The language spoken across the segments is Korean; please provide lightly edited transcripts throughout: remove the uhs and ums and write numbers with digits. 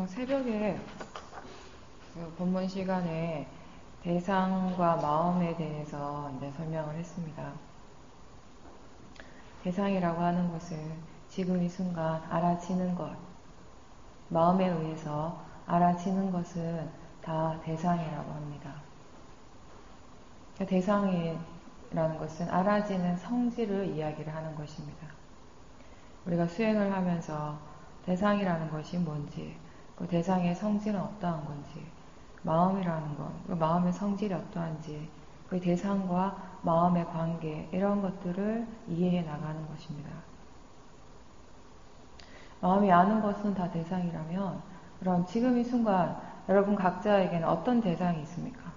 새벽에 그 본문 시간에 대상과 마음에 대해서 이제 설명을 했습니다. 대상이라고 하는 것은 지금 이 순간 알아지는 것, 마음에 의해서 알아지는 것은 다 대상이라고 합니다. 대상이라는 것은 알아지는 성질을 이야기를 하는 것입니다. 우리가 수행을 하면서 대상이라는 것이 뭔지, 그 대상의 성질은 어떠한 건지, 마음이라는 것, 그 마음의 성질이 어떠한지, 그 대상과 마음의 관계, 이런 것들을 이해해 나가는 것입니다. 마음이 아는 것은 다 대상이라면, 그럼 지금 이 순간 여러분 각자에게는 어떤 대상이 있습니까?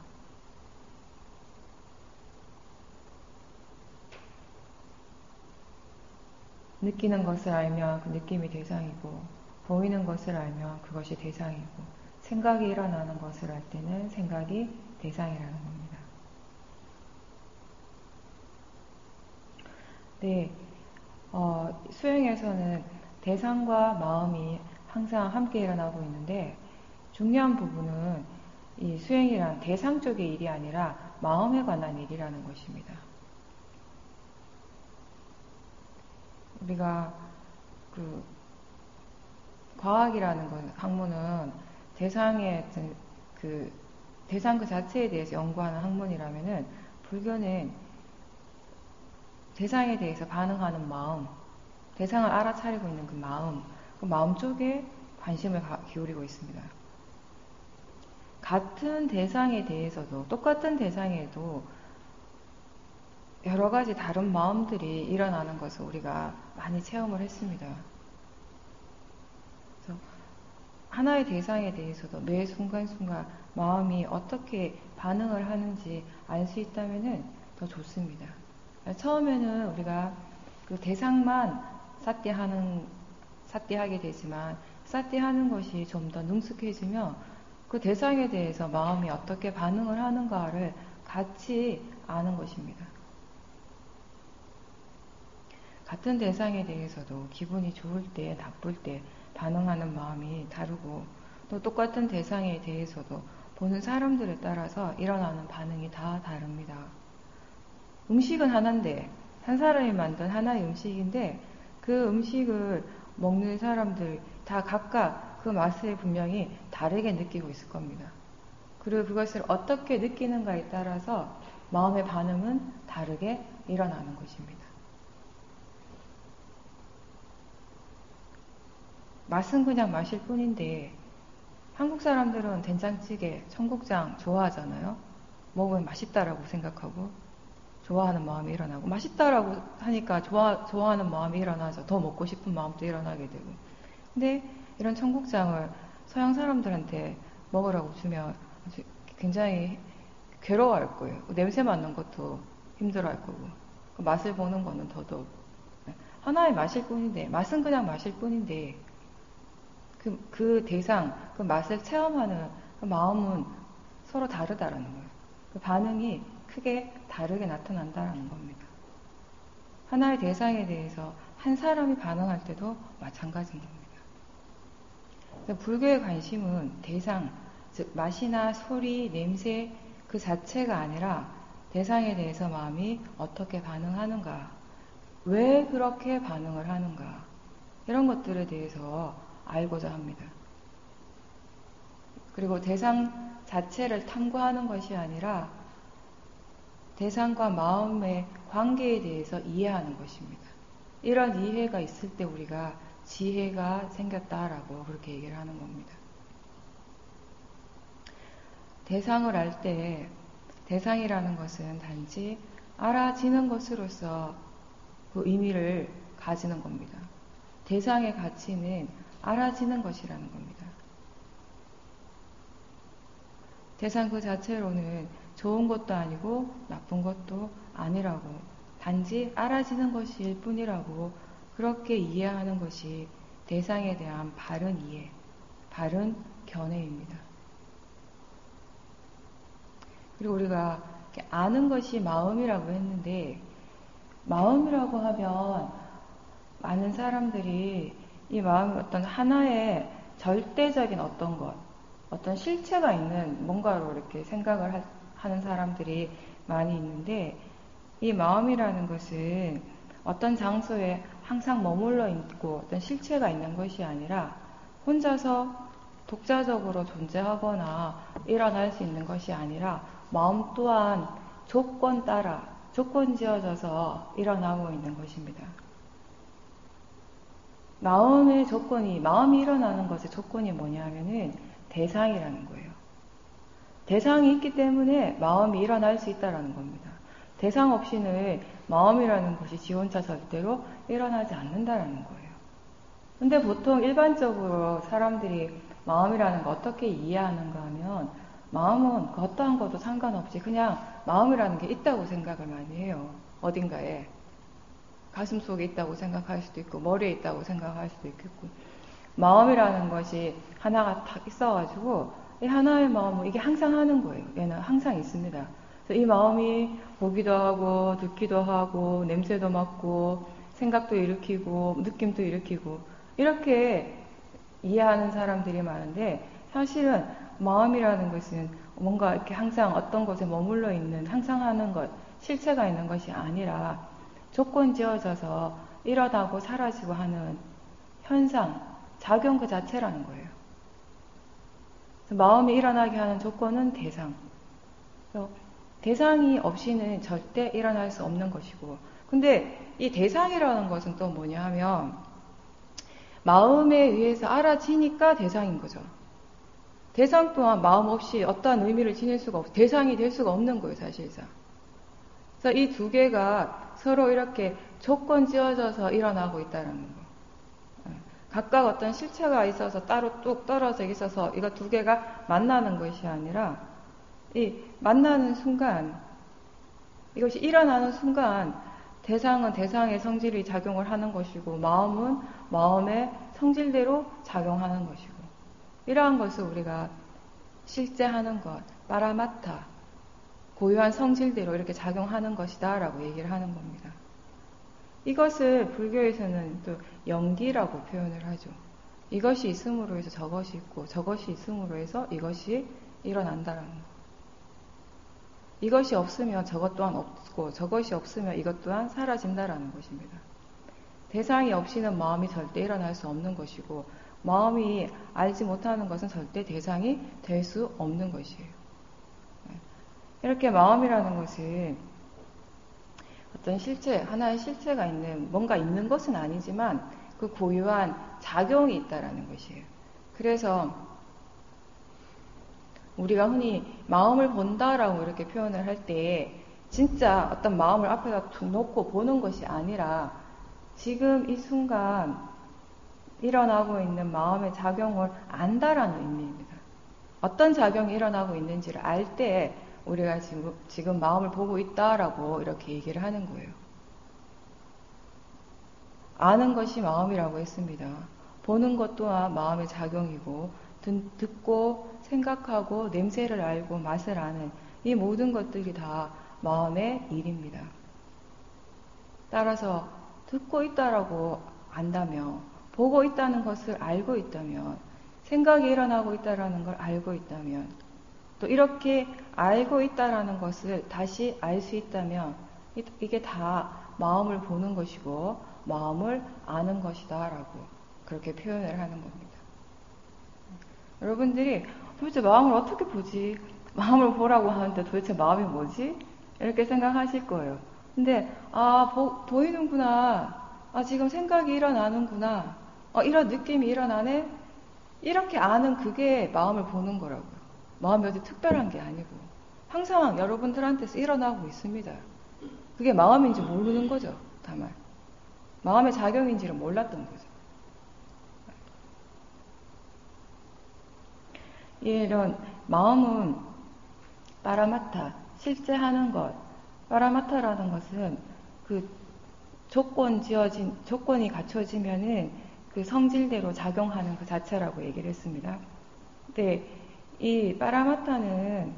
느끼는 것을 알면 그 느낌이 대상이고, 보이는 것을 알면 그것이 대상이고, 생각이 일어나는 것을 알 때는 생각이 대상이라는 겁니다. 네, 수행에서는 대상과 마음이 항상 함께 일어나고 있는데, 중요한 부분은 이 수행이란 대상 쪽의 일이 아니라 마음에 관한 일이라는 것입니다. 우리가 그 과학이라는 학문은 대상의 그 대상 그 자체에 대해서 연구하는 학문이라면은, 불교는 대상에 대해서 반응하는 마음, 대상을 알아차리고 있는 그 마음 쪽에 관심을 기울이고 있습니다. 같은 대상에 대해서도, 똑같은 대상에도 여러 가지 다른 마음들이 일어나는 것을 우리가 많이 체험을 했습니다. 그래서 하나의 대상에 대해서도 매 순간순간 마음이 어떻게 반응을 하는지 알 수 있다면 더 좋습니다. 처음에는 우리가 그 대상만 사띠하게 되지만, 사띠하는 것이 좀 더 능숙해지면 그 대상에 대해서 마음이 어떻게 반응을 하는가를 같이 아는 것입니다. 같은 대상에 대해서도 기분이 좋을 때, 나쁠 때 반응하는 마음이 다르고, 또 똑같은 대상에 대해서도 보는 사람들에 따라서 일어나는 반응이 다 다릅니다. 음식은 하나인데, 한 사람이 만든 하나의 음식인데, 그 음식을 먹는 사람들 다 각각 그 맛을 분명히 다르게 느끼고 있을 겁니다. 그리고 그것을 어떻게 느끼는가에 따라서 마음의 반응은 다르게 일어나는 것입니다. 맛은 그냥 마실 뿐인데, 한국 사람들은 된장찌개, 청국장 좋아하잖아요. 먹으면 맛있다라고 생각하고 좋아하는 마음이 일어나고, 맛있다라고 하니까 좋아하는 마음이 일어나서 더 먹고 싶은 마음도 일어나게 되고. 근데 이런 청국장을 서양 사람들한테 먹으라고 주면 굉장히 괴로워할 거예요. 냄새 맡는 것도 힘들어할 거고, 그 맛을 보는 거는 더더욱. 하나의 맛일 뿐인데, 맛은 그냥 마실 뿐인데, 그 대상, 그 맛을 체험하는 그 마음은 서로 다르다라는 거예요. 그 반응이 크게 다르게 나타난다라는 겁니다. 하나의 대상에 대해서 한 사람이 반응할 때도 마찬가지인 겁니다. 불교의 관심은 대상, 즉 맛이나 소리, 냄새 그 자체가 아니라 대상에 대해서 마음이 어떻게 반응하는가, 왜 그렇게 반응을 하는가, 이런 것들에 대해서 알고자 합니다. 그리고 대상 자체를 탐구하는 것이 아니라 대상과 마음의 관계에 대해서 이해하는 것입니다. 이런 이해가 있을 때 우리가 지혜가 생겼다라고 그렇게 얘기를 하는 겁니다. 대상을 알 때 대상이라는 것은 단지 알아지는 것으로서 그 의미를 가지는 겁니다. 대상의 가치는 알아지는 것이라는 겁니다. 대상 그 자체로는 좋은 것도 아니고 나쁜 것도 아니라고, 단지 알아지는 것일 뿐이라고 그렇게 이해하는 것이 대상에 대한 바른 이해, 바른 견해입니다. 그리고 우리가 아는 것이 마음이라고 했는데, 마음이라고 하면 많은 사람들이 이 마음이 어떤 하나의 절대적인 어떤 것, 어떤 실체가 있는 뭔가로 이렇게 생각을 하는 사람들이 많이 있는데, 이 마음이라는 것은 어떤 장소에 항상 머물러 있고 어떤 실체가 있는 것이 아니라 혼자서 독자적으로 존재하거나 일어날 수 있는 것이 아니라 마음 또한 조건 따라 조건 지어져서 일어나고 있는 것입니다. 마음이 일어나는 것의 조건이 뭐냐면은 대상이라는 거예요. 대상이 있기 때문에 마음이 일어날 수 있다는 겁니다. 대상 없이는 마음이라는 것이 지 혼자 절대로 일어나지 않는다는 거예요. 근데 보통 일반적으로 사람들이 마음이라는 거 어떻게 이해하는가 하면, 마음은 그 어떠한 것도 상관없이 그냥 마음이라는 게 있다고 생각을 많이 해요. 어딘가에. 가슴 속에 있다고 생각할 수도 있고, 머리에 있다고 생각할 수도 있겠고, 마음이라는 것이 하나가 딱 있어가지고, 이 하나의 마음은 이게 항상 하는 거예요. 얘는 항상 있습니다. 그래서 이 마음이 보기도 하고, 듣기도 하고, 냄새도 맡고, 생각도 일으키고, 느낌도 일으키고, 이렇게 이해하는 사람들이 많은데, 사실은 마음이라는 것은 뭔가 이렇게 항상 어떤 곳에 머물러 있는, 항상 하는 것, 실체가 있는 것이 아니라 조건 지어져서 일어나고 사라지고 하는 현상, 작용 그 자체라는 거예요. 마음이 일어나게 하는 조건은 대상. 대상이 없이는 절대 일어날 수 없는 것이고, 근데 이 대상이라는 것은 또 뭐냐 하면, 마음에 의해서 알아지니까 대상인 거죠. 대상 또한 마음 없이 어떠한 의미를 지닐 수가 대상이 될 수가 없는 거예요, 사실상. 그래서 이 두 개가 서로 이렇게 조건 지어져서 일어나고 있다는 거. 각각 어떤 실체가 있어서 따로 뚝 떨어져 있어서 이거 두 개가 만나는 것이 아니라, 이 만나는 순간, 이것이 일어나는 순간 대상은 대상의 성질이 작용을 하는 것이고, 마음은 마음의 성질대로 작용하는 것이고, 이러한 것을 우리가 실제 하는 것, 빠라마타, 고유한 성질대로 이렇게 작용하는 것이다 라고 얘기를 하는 겁니다. 이것을 불교에서는 또 영기라고 표현을 하죠. 이것이 있음으로 해서 저것이 있고, 저것이 있음으로 해서 이것이 일어난다라는 것. 이것이 없으면 저것 또한 없고, 저것이 없으면 이것 또한 사라진다라는 것입니다. 대상이 없이는 마음이 절대 일어날 수 없는 것이고, 마음이 알지 못하는 것은 절대 대상이 될 수 없는 것이에요. 이렇게 마음이라는 것은 어떤 실체, 하나의 실체가 있는, 뭔가 있는 것은 아니지만 그 고유한 작용이 있다라는 것이에요. 그래서 우리가 흔히 마음을 본다라고 이렇게 표현을 할 때 진짜 어떤 마음을 앞에다 툭 놓고 보는 것이 아니라 지금 이 순간 일어나고 있는 마음의 작용을 안다라는 의미입니다. 어떤 작용이 일어나고 있는지를 알 때 우리가 지금 마음을 보고 있다라고 이렇게 얘기를 하는 거예요. 아는 것이 마음이라고 했습니다. 보는 것 또한 마음의 작용이고, 듣고 생각하고 냄새를 알고 맛을 아는 이 모든 것들이 다 마음의 일입니다. 따라서 듣고 있다라고 안다면, 보고 있다는 것을 알고 있다면, 생각이 일어나고 있다라는 걸 알고 있다면, 또 이렇게 알고 있다라는 것을 다시 알 수 있다면 이게 다 마음을 보는 것이고 마음을 아는 것이다 라고 그렇게 표현을 하는 겁니다. 여러분들이 도대체 마음을 어떻게 보지? 마음을 보라고 하는데 도대체 마음이 뭐지? 이렇게 생각하실 거예요. 근데 보이는구나. 지금 생각이 일어나는구나. 이런 느낌이 일어나네? 이렇게 아는 그게 마음을 보는 거라고요. 마음이 어디 특별한 게 아니고 항상 여러분들한테서 일어나고 있습니다. 그게 마음인지 모르는 거죠. 다만 마음의 작용인지를 몰랐던 거죠. 이런 마음은 빠라마타, 실제 하는 것. 빠라마타라는 것은 그 조건이 갖춰지면은 그 성질대로 작용하는 그 자체라고 얘기를 했습니다. 근데 이 빠라마타는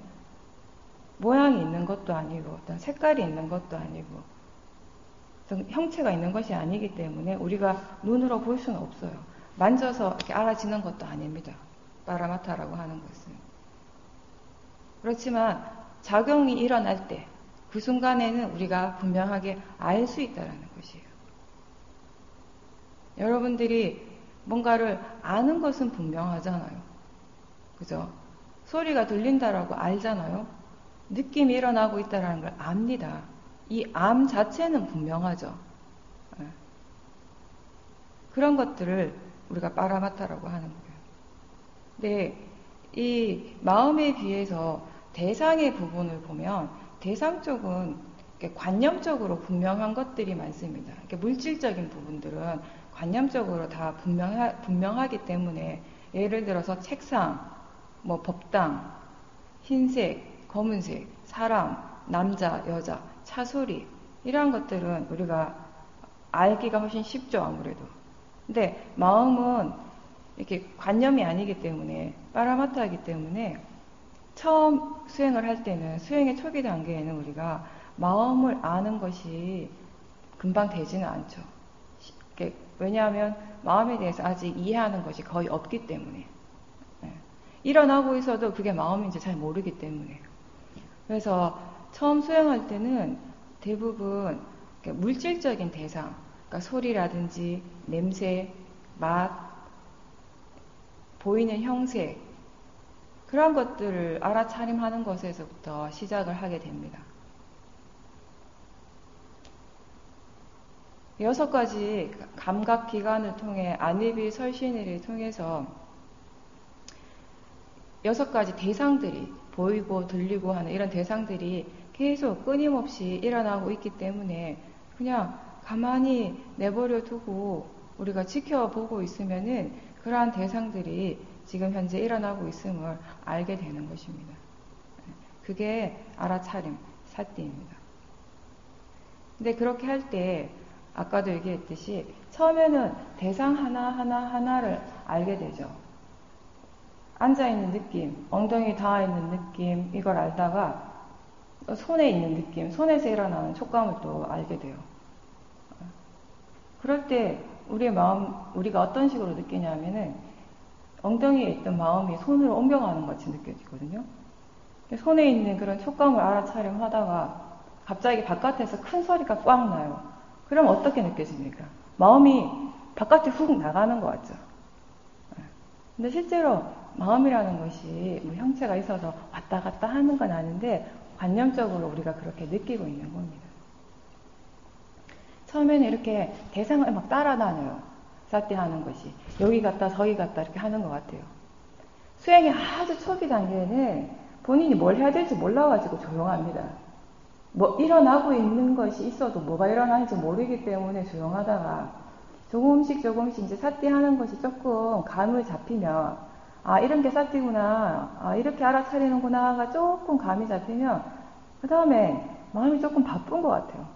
모양이 있는 것도 아니고 어떤 색깔이 있는 것도 아니고 어떤 형체가 있는 것이 아니기 때문에 우리가 눈으로 볼 수는 없어요. 만져서 이렇게 알아지는 것도 아닙니다. 파라마타라고 하는 것은. 그렇지만 작용이 일어날 때 그 순간에는 우리가 분명하게 알 수 있다는 것이에요. 여러분들이 뭔가를 아는 것은 분명하잖아요. 그죠? 소리가 들린다라고 알잖아요. 느낌이 일어나고 있다는 걸 압니다. 이 암 자체는 분명하죠. 그런 것들을 우리가 파라마타라고 하는 거예요. 근데 이 마음에 비해서 대상의 부분을 보면 대상 쪽은 관념적으로 분명한 것들이 많습니다. 물질적인 부분들은 관념적으로 다 분명하기 때문에 예를 들어서 책상, 뭐 법당, 흰색, 검은색, 사람, 남자, 여자, 차소리 이러한 것들은 우리가 알기가 훨씬 쉽죠, 아무래도. 근데 마음은 이렇게 관념이 아니기 때문에 파라마타이기 때문에 처음 수행을 할 때는 수행의 초기 단계에는 우리가 마음을 아는 것이 금방 되지는 않죠. 왜냐하면 마음에 대해서 아직 이해하는 것이 거의 없기 때문에 일어나고 있어도 그게 마음인지 잘 모르기 때문에 그래서 처음 수행할 때는 대부분 물질적인 대상, 그러니까 소리라든지 냄새, 맛, 보이는 형색 그런 것들을 알아차림하는 것에서부터 시작을 하게 됩니다. 6가지 감각기관을 통해 안입이 설신일을 통해서 6가지 대상들이 보이고 들리고 하는 이런 대상들이 계속 끊임없이 일어나고 있기 때문에 그냥 가만히 내버려 두고 우리가 지켜보고 있으면은 그러한 대상들이 지금 현재 일어나고 있음을 알게 되는 것입니다. 그게 알아차림, 사띠입니다. 근데 그렇게 할 때 아까도 얘기했듯이 처음에는 대상 하나를 알게 되죠. 앉아있는 느낌, 엉덩이 닿아있는 느낌 이걸 알다가 손에 있는 느낌, 손에서 일어나는 촉감을 또 알게 돼요. 그럴 때 우리의 마음, 우리가 어떤 식으로 느끼냐면은 엉덩이에 있던 마음이 손으로 옮겨가는 것 같이 느껴지거든요. 손에 있는 그런 촉감을 알아차림하다가 갑자기 바깥에서 큰 소리가 꽉 나요. 그럼 어떻게 느껴집니까? 마음이 바깥에 훅 나가는 것 같죠. 근데 실제로 마음이라는 것이 뭐 형체가 있어서 왔다 갔다 하는 건 아닌데 관념적으로 우리가 그렇게 느끼고 있는 겁니다. 처음에는 이렇게 대상을 막 따라다녀요. 사띠 하는 것이. 여기 갔다 저기 갔다 이렇게 하는 것 같아요. 수행이 아주 초기 단계에는 본인이 뭘 해야 될지 몰라가지고 조용합니다. 뭐 일어나고 있는 것이 있어도 뭐가 일어나는지 모르기 때문에 조용하다가 조금씩 이제 사띠 하는 것이 조금 감을 잡히면 아 이런 게 사띠구나, 아 이렇게 알아차리는구나가 조금 감이 잡히면 그 다음에 마음이 조금 바쁜 것 같아요.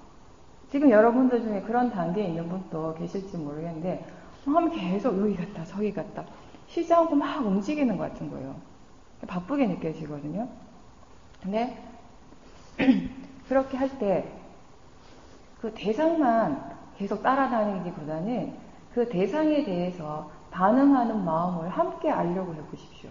지금 여러분들 중에 그런 단계에 있는 분도 계실지 모르겠는데 마음이 계속 여기 갔다 저기 갔다 쉬지 않고 막 움직이는 것 같은 거예요. 바쁘게 느껴지거든요. 근데 그렇게 할 때 그 대상만 계속 따라다니기보다는 그 대상에 대해서 반응하는 마음을 함께 알려고 해보십시오.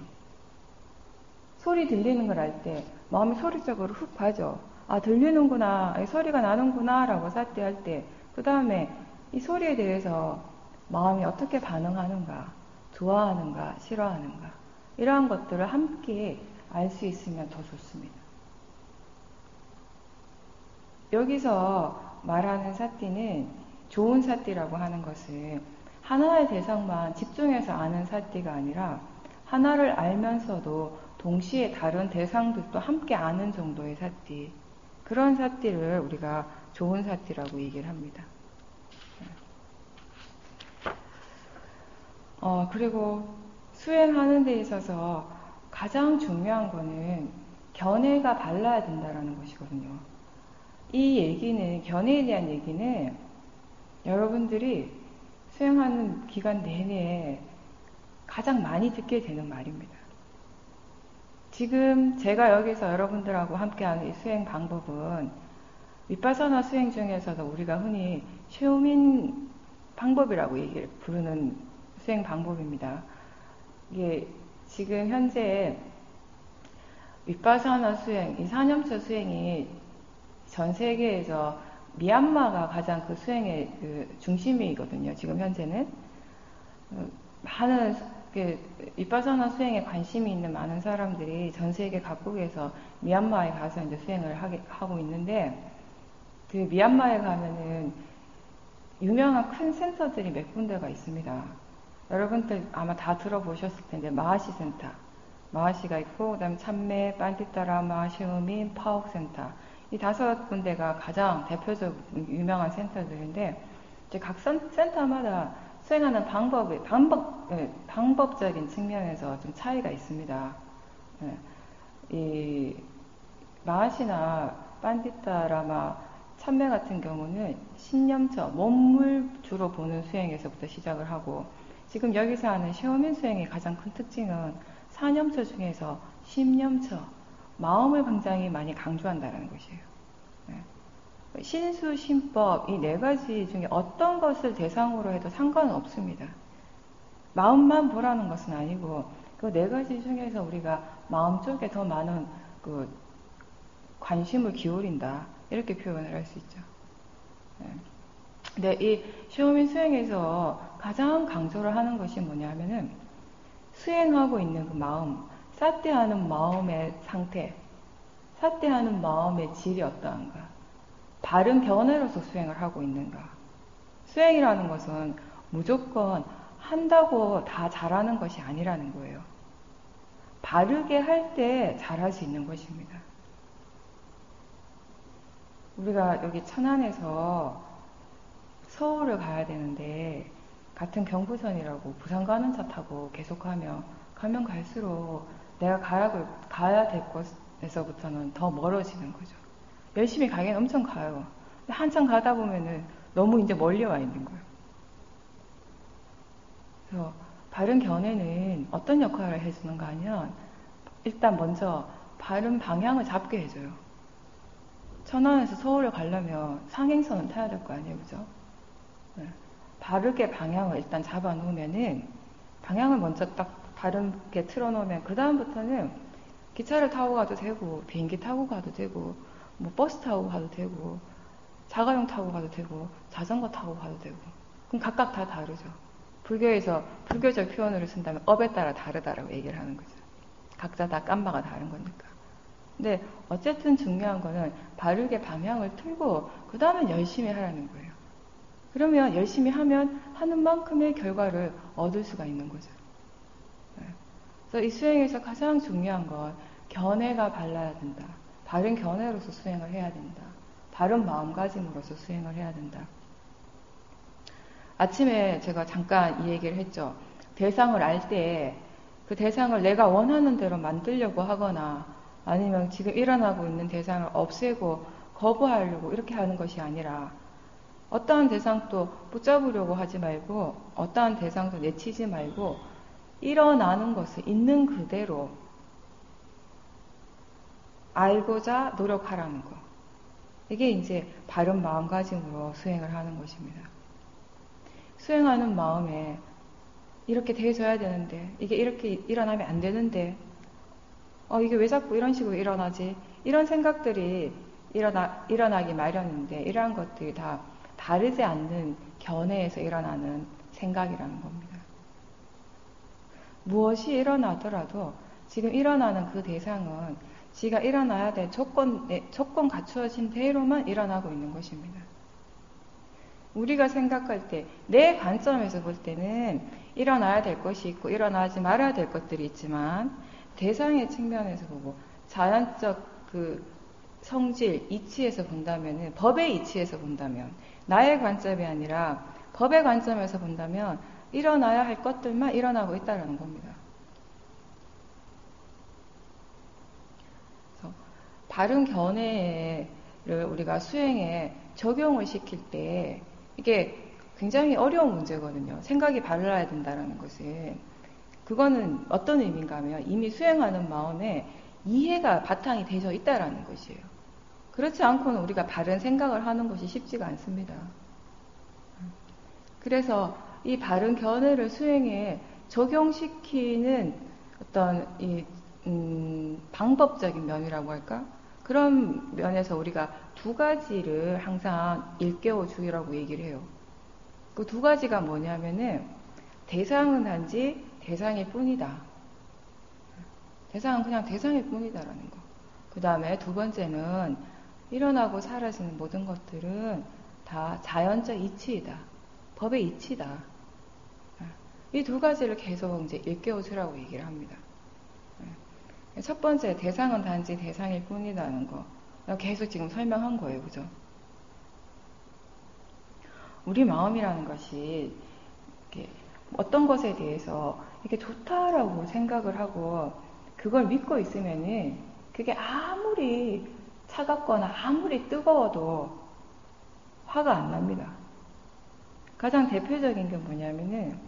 소리 들리는 걸 알 때 마음이 소리 쪽으로 훅 가죠. 아 들리는구나, 소리가 나는구나 라고 사띠할 때 그 다음에 이 소리에 대해서 마음이 어떻게 반응하는가, 좋아하는가, 싫어하는가 이러한 것들을 함께 알 수 있으면 더 좋습니다. 여기서 말하는 사띠는 좋은 사띠라고 하는 것은 하나의 대상만 집중해서 아는 사띠가 아니라 하나를 알면서도 동시에 다른 대상들도 함께 아는 정도의 사띠, 그런 사띠를 우리가 좋은 사띠라고 얘기를 합니다. 그리고 수행하는 데 있어서 가장 중요한 거는 견해가 발라야 된다는 것이거든요. 이 얘기는, 견해에 대한 얘기는 여러분들이 수행하는 기간 내내 가장 많이 듣게 되는 말입니다. 지금 제가 여기서 여러분들하고 함께하는 이 수행 방법은 위파사나 수행 중에서도 우리가 흔히 쉐오민 방법이라고 부르는 수행 방법입니다. 이게 지금 현재 윗바사나 수행, 이 사념처 수행이 전 세계에서 미얀마가 가장 그 수행의 그 중심이거든요. 지금 현재는 많은 윗바사나 수행에 관심이 있는 많은 사람들이 전 세계 각국에서 미얀마에 가서 이제 수행을 하고 있는데, 그 미얀마에 가면은 유명한 큰 센터들이 몇 군데가 있습니다. 여러분들 아마 다 들어보셨을 텐데, 마하시 센터, 마하시가 있고, 그다음 참매, 반티타라마, 시우민, 파옥센터, 이 5군데가 가장 대표적 유명한 센터들인데, 이제 각 센터마다 수행하는 방법적인 측면에서 좀 차이가 있습니다. 이 마하시나 반디타라마, 참매 같은 경우는 신념처, 몸을 주로 보는 수행에서부터 시작을 하고, 지금 여기서 하는 시오민 수행의 가장 큰 특징은 사념처 중에서 심념처, 마음을 굉장히 많이 강조한다는 것이에요. 신수, 신법, 이 4가지 중에 어떤 것을 대상으로 해도 상관은 없습니다. 마음만 보라는 것은 아니고, 그 4가지 중에서 우리가 마음 쪽에 더 많은 그 관심을 기울인다, 이렇게 표현을 할 수 있죠. 근데 이 시오민 수행에서 가장 강조를 하는 것이 뭐냐면은, 수행하고 있는 그 마음, 사태하는 마음의 상태, 사태하는 마음의 질이 어떠한가, 바른 견해로서 수행을 하고 있는가. 수행이라는 것은 무조건 한다고 다 잘하는 것이 아니라는 거예요. 바르게 할 때 잘할 수 있는 것입니다. 우리가 여기 천안에서 서울을 가야 되는데, 같은 경부선이라고 부산 가는 차 타고 계속 가면 갈수록 내가 가야 될 곳에서부터는 더 멀어지는 거죠. 열심히 가긴 엄청 가요. 근데 한참 가다 보면은 너무 이제 멀리 와 있는 거예요. 그래서 바른 견해는 어떤 역할을 해주는가 하면, 일단 먼저 바른 방향을 잡게 해줘요. 천안에서 서울을 가려면 상행선을 타야 될 거 아니에요, 그죠? 네. 바르게 방향을 일단 잡아 놓으면은, 방향을 먼저 딱 바르게 틀어 놓으면 그 다음부터는 기차를 타고 가도 되고, 비행기 타고 가도 되고, 뭐 버스 타고 가도 되고, 자가용 타고 가도 되고, 자전거 타고 가도 되고. 그럼 각각 다 다르죠. 불교에서 불교적 표현으로 쓴다면 업에 따라 다르다라고 얘기를 하는 거죠. 각자 다 깜바가 다른 거니까. 근데 어쨌든 중요한 거는 바르게 방향을 틀고 그 다음에 열심히 하라는 거예요. 그러면 열심히 하면 하는 만큼의 결과를 얻을 수가 있는 거죠. 그래서 이 수행에서 가장 중요한 건 견해가 발라야 된다. 바른 견해로서 수행을 해야 된다. 바른 마음가짐으로서 수행을 해야 된다. 아침에 제가 잠깐 이 얘기를 했죠. 대상을 알 때 그 대상을 내가 원하는 대로 만들려고 하거나, 아니면 지금 일어나고 있는 대상을 없애고 거부하려고 이렇게 하는 것이 아니라, 어떠한 대상도 붙잡으려고 하지 말고, 어떠한 대상도 내치지 말고, 일어나는 것을 있는 그대로 알고자 노력하라는 거. 이게 이제 바른 마음가짐으로 수행을 하는 것입니다. 수행하는 마음에 이렇게 대해줘야 되는데, 이게 이렇게 일어나면 안 되는데, 이게 왜 자꾸 이런 식으로 일어나지? 이런 생각들이 일어나기 마련인데, 이러한 것들이 다 다르지 않는 견해에서 일어나는 생각이라는 겁니다. 무엇이 일어나더라도 지금 일어나는 그 대상은 지가 일어나야 될 조건 갖추어진 대로만 일어나고 있는 것입니다. 우리가 생각할 때, 내 관점에서 볼 때는 일어나야 될 것이 있고 일어나지 말아야 될 것들이 있지만, 대상의 측면에서 보고 자연적 그 성질, 이치에서 본다면은, 법의 이치에서 본다면, 나의 관점이 아니라 법의 관점에서 본다면 일어나야 할 것들만 일어나고 있다는 겁니다. 그래서 바른 견해를 우리가 수행에 적용을 시킬 때 이게 굉장히 어려운 문제거든요. 생각이 발라야 된다는 것은. 그거는 어떤 의미인가 하면 이미 수행하는 마음에 이해가 바탕이 되어 있다는 것이에요. 그렇지 않고는 우리가 바른 생각을 하는 것이 쉽지가 않습니다. 그래서 이 바른 견해를 수행에 적용시키는 어떤 이 방법적인 면이라고 할까? 그런 면에서 우리가 두 가지를 항상 일깨워 주기라고 얘기를 해요. 그 두 가지가 뭐냐면은 대상은 단지 대상일 뿐이다. 대상은 그냥 대상일 뿐이다라는 거. 그 다음에 두 번째는 일어나고 사라지는 모든 것들은 다 자연적 이치이다. 법의 이치다. 이 두 가지를 계속 이제 일깨워 주라고 얘기를 합니다. 첫 번째, 대상은 단지 대상일 뿐이라는 거. 계속 지금 설명한 거예요. 그죠? 우리 마음이라는 것이 어떤 것에 대해서 이게 좋다라고 생각을 하고 그걸 믿고 있으면은 그게 아무리 차갑거나 아무리 뜨거워도 화가 안 납니다. 가장 대표적인 게 뭐냐면은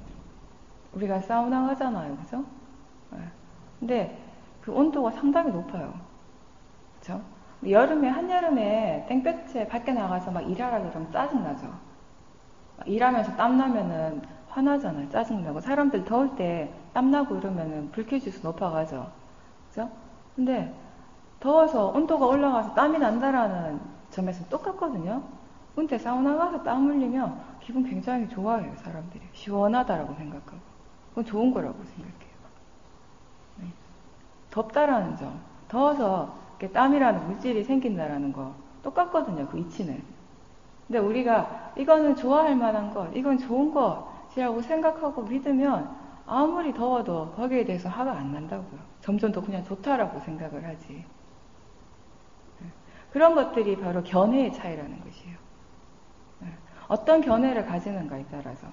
우리가 사우나 가잖아요. 그죠? 근데 그 온도가 상당히 높아요. 그죠? 여름에, 한여름에 땡볕에 밖에 나가서 막 일하라 그러면 짜증나죠? 일하면서 땀나면은 화나잖아요. 짜증나고. 사람들 더울 때 땀나고 이러면은 불쾌지수 높아가죠. 그죠? 근데 더워서 온도가 올라가서 땀이 난다라는 점에서는 똑같거든요. 근데 사우나 가서 땀 흘리면 기분 굉장히 좋아해요, 사람들이. 시원하다라고 생각하고. 그건 좋은 거라고 생각해요. 덥다라는 점. 더워서 땀이라는 물질이 생긴다라는 거. 똑같거든요, 그 이치는. 근데 우리가 이거는 좋아할 만한 것, 이건 좋은 것이라고 생각하고 믿으면 아무리 더워도 거기에 대해서 화가 안 난다고요. 점점 더 그냥 좋다라고 생각을 하지. 그런 것들이 바로 견해의 차이라는 것이에요. 어떤 견해를 가지는가에 따라서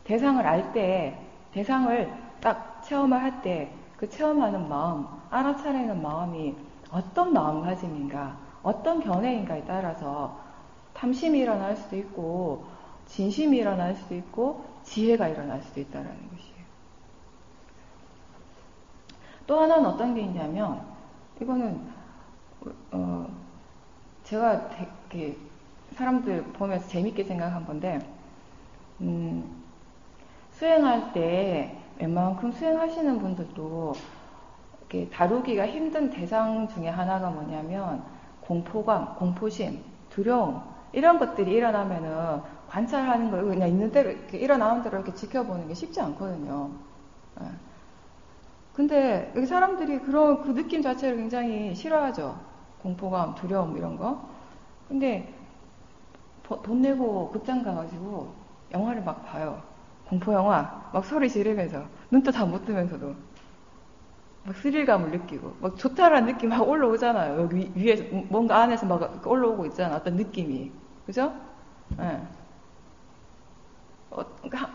대상을 알 때, 대상을 딱 체험을 할 때 그 체험하는 마음, 알아차리는 마음이 어떤 마음가짐인가, 어떤 견해인가에 따라서 탐심이 일어날 수도 있고 진심이 일어날 수도 있고 지혜가 일어날 수도 있다는 것이에요. 또 하나는 어떤 게 있냐면 이거는 제가 되게 사람들 보면서 재밌게 생각한 건데 수행할 때 웬만큼 수행하시는 분들도 이렇게 다루기가 힘든 대상 중에 하나가 뭐냐면 공포감, 공포심, 두려움 이런 것들이 일어나면은 관찰하는 걸 그냥 있는 대로 이렇게 일어나는 대로 이렇게 지켜보는 게 쉽지 않거든요. 근데 여기 사람들이 그런 그 느낌 자체를 굉장히 싫어하죠. 공포감, 두려움 이런 거. 근데 돈 내고 극장 가가지고 영화를 막 봐요. 공포 영화 막 소리 지르면서 눈도 다 못 뜨면서도 막 스릴감을 느끼고 막 좋다라는 느낌 막 올라오잖아요. 여기 위에서 뭔가 안에서 막 올라오고 있잖아. 어떤 느낌이. 그죠? 예. 그러니까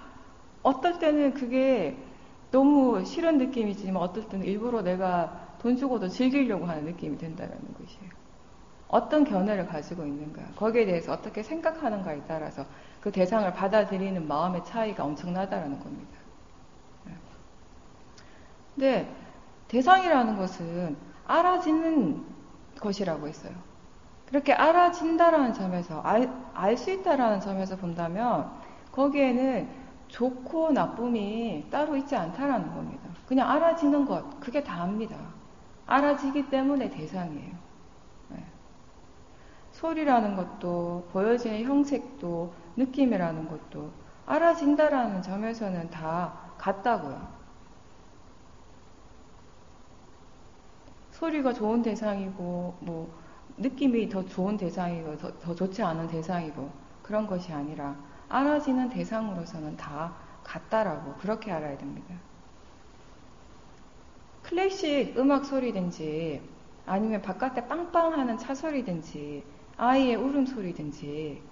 어떨 때는 그게 너무 싫은 느낌이지만 어떨 때는 일부러 내가 돈 주고도 즐기려고 하는 느낌이 된다는 것이에요. 어떤 견해를 가지고 있는가, 거기에 대해서 어떻게 생각하는가에 따라서 그 대상을 받아들이는 마음의 차이가 엄청나다라는 겁니다. 근데 대상이라는 것은 알아지는 것이라고 했어요. 그렇게 알아진다라는 점에서, 알 수 있다라는 점에서 본다면 거기에는 좋고 나쁨이 따로 있지 않다라는 겁니다. 그냥 알아지는 것, 그게 다입니다. 알아지기 때문에 대상이에요. 네. 소리라는 것도, 보여지는 형색도, 느낌이라는 것도 알아진다라는 점에서는 다 같다고요. 소리가 좋은 대상이고, 뭐, 느낌이 더 좋은 대상이고, 더 좋지 않은 대상이고, 그런 것이 아니라, 알아지는 대상으로서는 다 같다라고, 그렇게 알아야 됩니다. 클래식 음악 소리든지, 아니면 바깥에 빵빵하는 차 소리든지, 아이의 울음소리든지,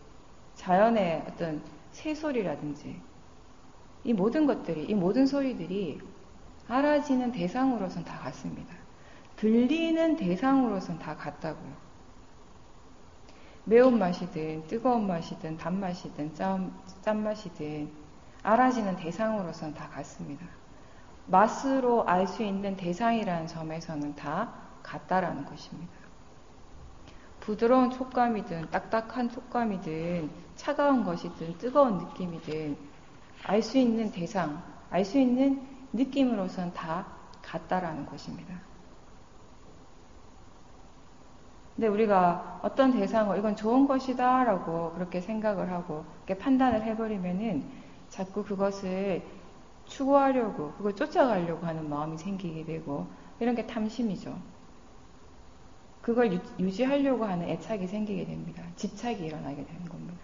자연의 어떤 새소리라든지, 이 모든 것들이, 이 모든 소리들이 알아지는 대상으로서는 다 같습니다. 들리는 대상으로서는 다 같다고요. 매운맛이든 뜨거운 맛이든 단맛이든 짠맛이든 알아지는 대상으로서는 다 같습니다. 맛으로 알 수 있는 대상이라는 점에서는 다 같다라는 것입니다. 부드러운 촉감이든 딱딱한 촉감이든 차가운 것이든 뜨거운 느낌이든 알 수 있는 대상, 알 수 있는 느낌으로선 다 같다라는 것입니다. 근데 우리가 어떤 대상을 이건 좋은 것이다 라고 그렇게 생각을 하고 이렇게 판단을 해버리면은 자꾸 그것을 추구하려고, 그걸 쫓아가려고 하는 마음이 생기게 되고, 이런 게 탐심이죠. 그걸 유지하려고 하는 애착이 생기게 됩니다. 집착이 일어나게 되는 겁니다.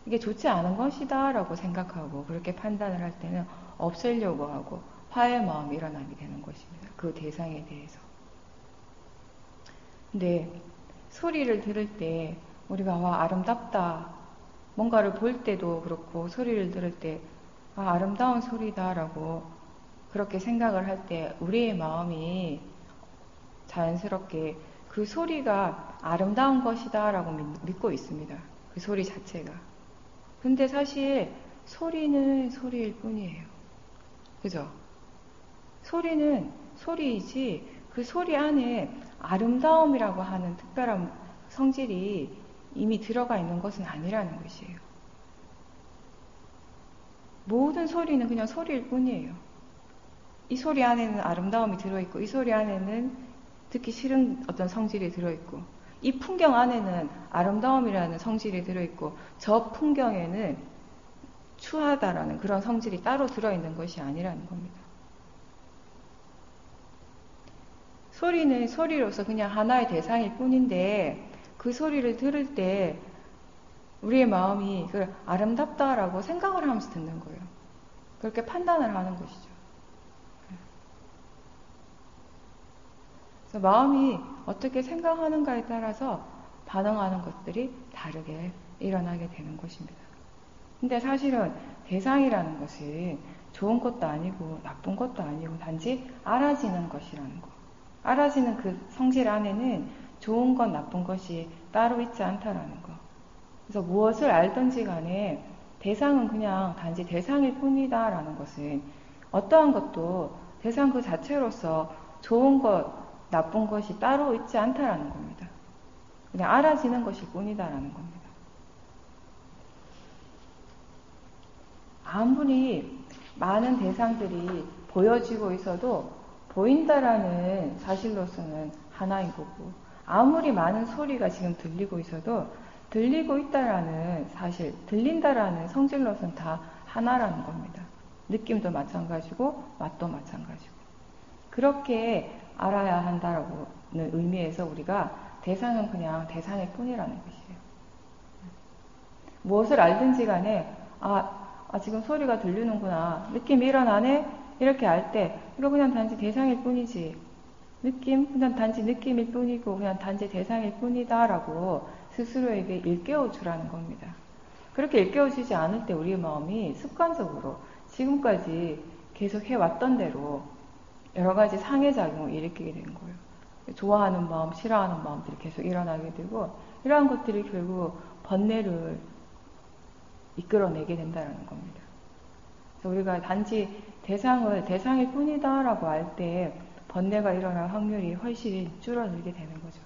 이게 좋지 않은 것이다 라고 생각하고 그렇게 판단을 할 때는 없애려고 하고 화의 마음이 일어나게 되는 것입니다. 그 대상에 대해서. 근데 소리를 들을 때 우리가 와 아름답다, 뭔가를 볼 때도 그렇고 소리를 들을 때 아름다운 소리다 라고 그렇게 생각을 할 때 우리의 마음이 자연스럽게 그 소리가 아름다운 것이다 라고 믿고 있습니다. 그 소리 자체가. 근데 사실 소리는 소리일 뿐이에요. 그죠? 소리는 소리이지 그 소리 안에 아름다움이라고 하는 특별한 성질이 이미 들어가 있는 것은 아니라는 것이에요. 모든 소리는 그냥 소리일 뿐이에요. 이 소리 안에는 아름다움이 들어있고 이 소리 안에는 듣기 싫은 어떤 성질이 들어있고 이 풍경 안에는 아름다움이라는 성질이 들어있고 저 풍경에는 추하다라는 그런 성질이 따로 들어있는 것이 아니라는 겁니다. 소리는 소리로서 그냥 하나의 대상일 뿐인데 그 소리를 들을 때 우리의 마음이 그걸 아름답다라고 생각을 하면서 듣는 거예요. 그렇게 판단을 하는 것이죠. 그래서 마음이 어떻게 생각하는가에 따라서 반응하는 것들이 다르게 일어나게 되는 것입니다. 근데 사실은 대상이라는 것은 좋은 것도 아니고 나쁜 것도 아니고 단지 알아지는 것이라는 것. 알아지는 그 성질 안에는 좋은 것 나쁜 것이 따로 있지 않다라는 것. 그래서 무엇을 알든지 간에 대상은 그냥 단지 대상일 뿐이다라는 것은 어떠한 것도 대상 그 자체로서 좋은 것, 나쁜 것이 따로 있지 않다라는 겁니다. 그냥 알아지는 것일 뿐이다라는 겁니다. 아무리 많은 대상들이 보여지고 있어도 보인다라는 사실로서는 하나인 거고, 아무리 많은 소리가 지금 들리고 있어도 들리고 있다라는 사실, 들린다라는 성질로서는 다 하나라는 겁니다. 느낌도 마찬가지고 맛도 마찬가지고. 그렇게 알아야 한다라는 의미에서 우리가 대상은 그냥 대상일 뿐이라는 것이에요. 무엇을 알든지 간에 지금 소리가 들리는구나, 느낌이 일어나네, 이렇게 알 때 이거 그냥 단지 대상일 뿐이지, 느낌 그냥 단지 느낌일 뿐이고 그냥 단지 대상일 뿐이다 라고 스스로에게 일깨워 주라는 겁니다. 그렇게 일깨워 주지 않을 때 우리의 마음이 습관적으로 지금까지 계속 해왔던 대로 여러 가지 상해작용을 일으키게 되는 거예요. 좋아하는 마음, 싫어하는 마음들이 계속 일어나게 되고 이러한 것들이 결국 번뇌를 이끌어내게 된다는 겁니다. 그래서 우리가 단지 대상일 뿐이다 라고 알 때 번뇌가 일어날 확률이 훨씬 줄어들게 되는 거죠.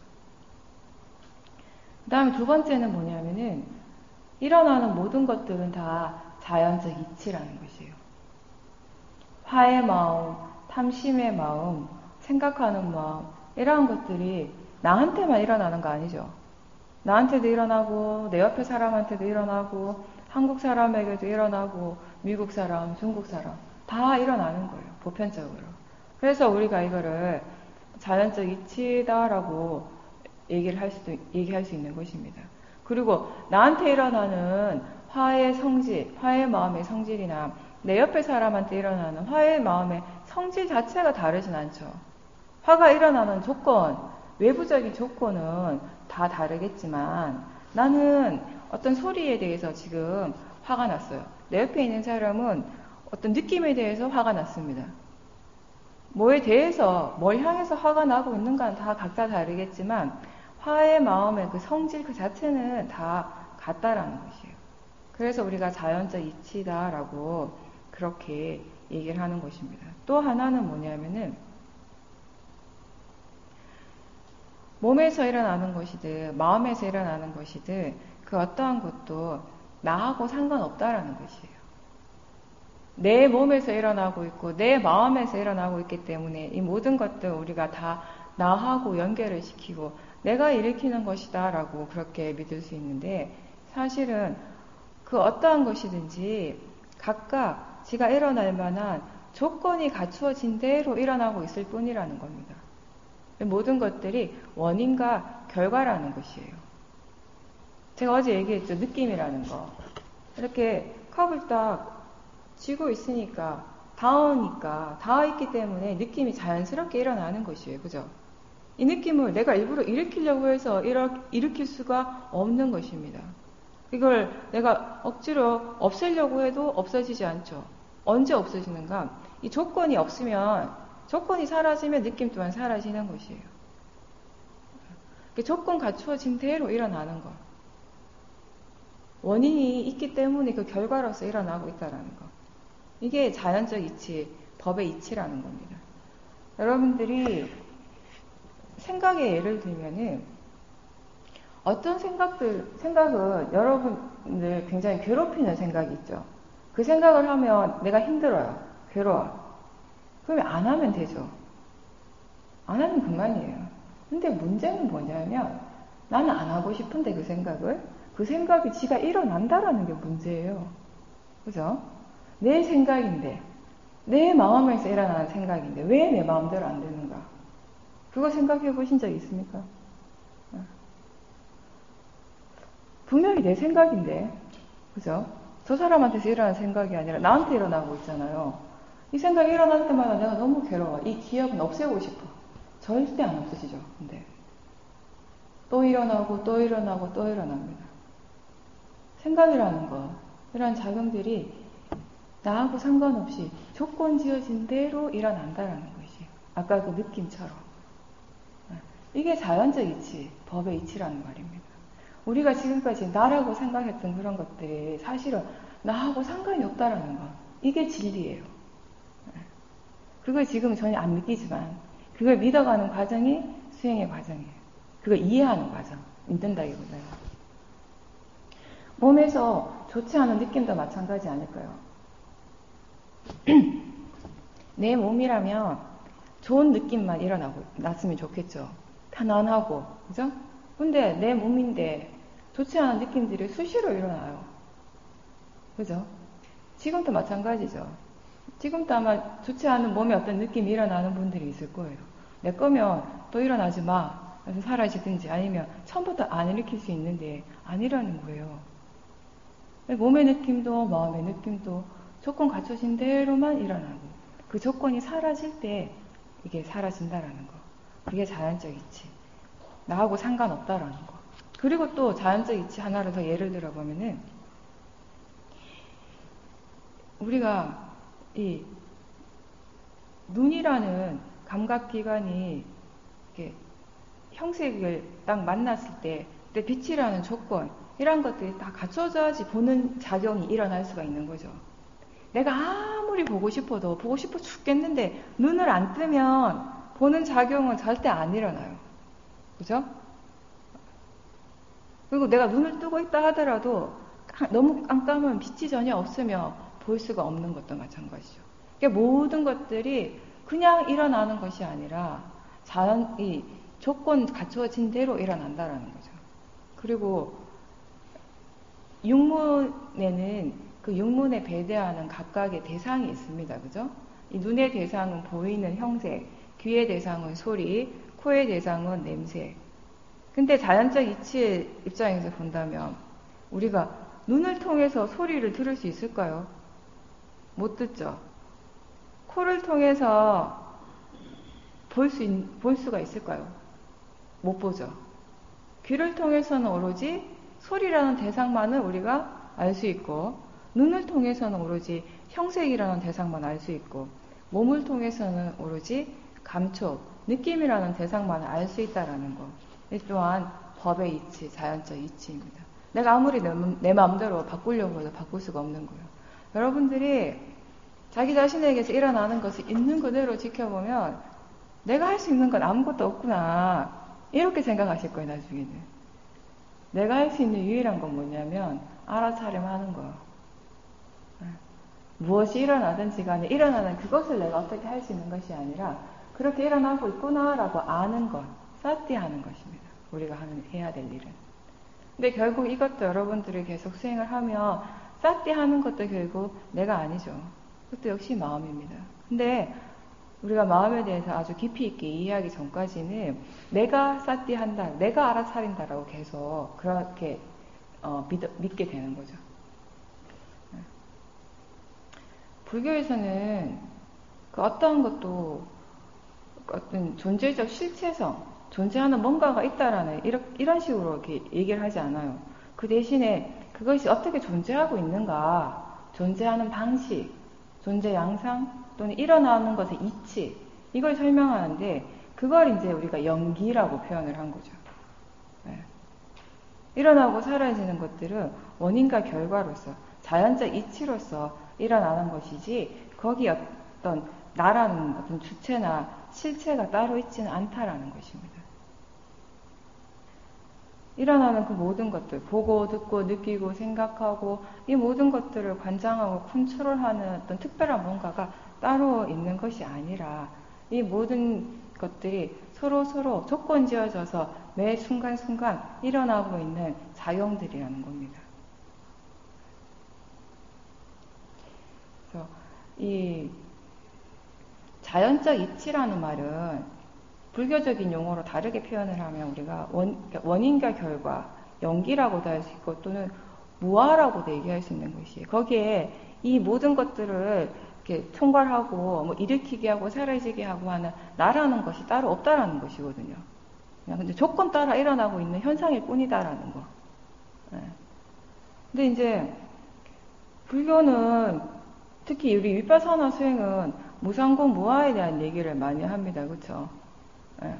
그 다음에 두 번째는 뭐냐면은 일어나는 모든 것들은 다 자연적 이치라는 것이에요. 화의 마음, 탐심의 마음, 생각하는 마음, 이러한 것들이 나한테만 일어나는 거 아니죠. 나한테도 일어나고 내 옆에 사람한테도 일어나고 한국 사람에게도 일어나고 미국 사람, 중국 사람 다 일어나는 거예요. 보편적으로. 그래서 우리가 이거를 자연적 이치다라고 얘기할 수 있는 것입니다. 그리고 나한테 일어나는 화의 성질, 화의 마음의 성질이나 내 옆에 사람한테 일어나는 화의 마음의 성질 자체가 다르진 않죠. 화가 일어나는 조건, 외부적인 조건은 다 다르겠지만 나는 어떤 소리에 대해서 지금 화가 났어요. 내 옆에 있는 사람은 어떤 느낌에 대해서 화가 났습니다. 뭐에 대해서, 뭘 향해서 화가 나고 있는가는 다 각자 다르겠지만 화의 마음의 그 성질 그 자체는 다 같다라는 것이에요. 그래서 우리가 자연적 이치다라고 그렇게 얘기를 하는 것입니다. 또 하나는 뭐냐면은 몸에서 일어나는 것이든 마음에서 일어나는 것이든 그 어떠한 것도 나하고 상관없다라는 것이에요. 내 몸에서 일어나고 있고 내 마음에서 일어나고 있기 때문에 이 모든 것들 우리가 다 나하고 연결을 시키고 내가 일으키는 것이다 라고 그렇게 믿을 수 있는데, 사실은 그 어떠한 것이든지 각각 지가 일어날 만한 조건이 갖추어진 대로 일어나고 있을 뿐이라는 겁니다. 모든 것들이 원인과 결과라는 것이에요. 제가 어제 얘기했죠. 느낌이라는 거. 이렇게 컵을 딱 쥐고 있으니까 닿아있기 때문에 느낌이 자연스럽게 일어나는 것이에요. 그죠? 이 느낌을 내가 일부러 일으키려고 해서 일으킬 수가 없는 것입니다. 이걸 내가 억지로 없애려고 해도 없어지지 않죠. 언제 없어지는가? 이 조건이 없으면, 조건이 사라지면 느낌 또한 사라지는 것이에요. 조건 갖추어진 대로 일어나는 것. 원인이 있기 때문에 그 결과로서 일어나고 있다는 것. 이게 자연적 이치, 법의 이치라는 겁니다. 여러분들이 생각의 예를 들면은, 어떤 생각은 여러분들 굉장히 괴롭히는 생각이 있죠. 그 생각을 하면 내가 힘들어요. 괴로워. 그러면 안 하면 되죠. 안 하면 그만이에요. 근데 문제는 뭐냐면, 나는 안 하고 싶은데 그 생각이 지가 일어난다라는 게 문제예요. 그죠? 내 생각인데, 내 마음에서 일어나는 생각인데, 왜 내 마음대로 안 되는가? 그거 생각해 보신 적 있습니까? 분명히 내 생각인데, 그죠? 저 사람한테서 일어나는 생각이 아니라 나한테 일어나고 있잖아요. 이 생각이 일어날 때마다 내가 너무 괴로워. 이 기억은 없애고 싶어. 절대 안 없어지죠. 근데 또 일어나고 또 일어나고 또 일어납니다. 생각이라는 거, 이런 작용들이 나하고 상관없이 조건 지어진 대로 일어난다라는 것이에요. 아까 그 느낌처럼. 이게 자연적 이치, 법의 이치라는 말입니다. 우리가 지금까지 나라고 생각했던 그런 것들이 사실은 나하고 상관이 없다라는 거. 이게 진리예요. 그걸 지금 전혀 안 믿기지만 그걸 믿어가는 과정이 수행의 과정이에요. 그걸 이해하는 과정. 믿는다기보다요. 몸에서 좋지 않은 느낌도 마찬가지 아닐까요? 내 몸이라면 좋은 느낌만 났으면 좋겠죠. 편안하고, 그죠? 근데 내 몸인데 좋지 않은 느낌들이 수시로 일어나요. 그죠? 지금도 마찬가지죠. 지금도 아마 좋지 않은 몸에 어떤 느낌이 일어나는 분들이 있을 거예요. 내 거면 또 일어나지 마. 그래서 사라지든지, 아니면 처음부터 안 일으킬 수 있는데 안 일어나는 거예요. 몸의 느낌도 마음의 느낌도 조건 갖춰진 대로만 일어나고, 그 조건이 사라질 때 이게 사라진다라는 거. 그게 자연적 이치. 나하고 상관없다라는 거. 그리고 또 자연적 이치 하나를 더 예를 들어보면은, 우리가 이 눈이라는 감각기관이 이렇게 형색을 딱 만났을 때, 그때 빛이라는 조건, 이런 것들이 다 갖춰져야지 보는 작용이 일어날 수가 있는 거죠. 내가 아무리 보고 싶어 죽겠는데 눈을 안 뜨면 보는 작용은 절대 안 일어나요. 그죠? 그리고 내가 눈을 뜨고 있다 하더라도 너무 깜깜한 빛이 전혀 없으면 볼 수가 없는 것도 마찬가지죠. 그러니까 모든 것들이 그냥 일어나는 것이 아니라 이 조건 갖추어진 대로 일어난다라는 거죠. 그리고 육문에는 그 육문에 배대하는 각각의 대상이 있습니다. 그죠? 이 눈의 대상은 보이는 형색, 귀의 대상은 소리, 코의 대상은 냄새. 근데 자연적 이치의 입장에서 본다면 우리가 눈을 통해서 소리를 들을 수 있을까요? 못 듣죠. 코를 통해서 볼 수가 있을까요? 못 보죠. 귀를 통해서는 오로지 소리라는 대상만을 우리가 알 수 있고, 눈을 통해서는 오로지 형색이라는 대상만 알 수 있고, 몸을 통해서는 오로지 감촉, 느낌이라는 대상만을 알 수 있다는 것. 이 또한 법의 이치, 자연적 이치입니다. 내가 아무리 내 마음대로 바꾸려고 해도 바꿀 수가 없는 거예요. 여러분들이 자기 자신에게서 일어나는 것을 있는 그대로 지켜보면 내가 할 수 있는 건 아무것도 없구나, 이렇게 생각하실 거예요. 나중에는 내가 할 수 있는 유일한 건 뭐냐면 알아차림하는 거예요. 무엇이 일어나든지 간에 일어나는 그것을 내가 어떻게 할 수 있는 것이 아니라 그렇게 일어나고 있구나라고 아는 것, 사띠하는 것입니다. 우리가 해야 될 일은. 근데 결국 이것도 여러분들이 계속 수행을 하면 사띠하는 것도 결국 내가 아니죠. 그것도 역시 마음입니다. 근데 우리가 마음에 대해서 아주 깊이 있게 이해하기 전까지는 내가 사띠한다, 내가 알아차린다라고 계속 그렇게 믿게 되는 거죠. 불교에서는 그 어떠한 것도 어떤 존재적 실체성, 존재하는 뭔가가 있다라는 이런 식으로 이렇게 얘기를 하지 않아요. 그 대신에 그것이 어떻게 존재하고 있는가, 존재하는 방식, 존재 양상 또는 일어나는 것의 이치, 이걸 설명하는데 그걸 이제 우리가 연기라고 표현을 한 거죠. 네. 일어나고 사라지는 것들은 원인과 결과로서 자연적 이치로서 일어나는 것이지 거기 어떤 나라는 어떤 주체나 실체가 따로 있지는 않다라는 것입니다. 일어나는 그 모든 것들, 보고, 듣고, 느끼고, 생각하고, 이 모든 것들을 관장하고 컨트롤하는 어떤 특별한 뭔가가 따로 있는 것이 아니라, 이 모든 것들이 서로 조건 지어져서 매 순간순간 일어나고 있는 작용들이라는 겁니다. 그래서 이 자연적 이치라는 말은 불교적인 용어로 다르게 표현을 하면 우리가 원인과 결과, 연기라고도 할 수 있고 또는 무아라고도 얘기할 수 있는 것이에요. 거기에 이 모든 것들을 이렇게 총괄하고 뭐 일으키게 하고 사라지게 하고 하는 나라는 것이 따로 없다라는 것이거든요. 그냥 근데 조건 따라 일어나고 있는 현상일 뿐이다라는 거. 네. 근데 이제 불교는 특히 우리 윗바사나 수행은 무상공 무아에 대한 얘기를 많이 합니다. 그렇죠? 예.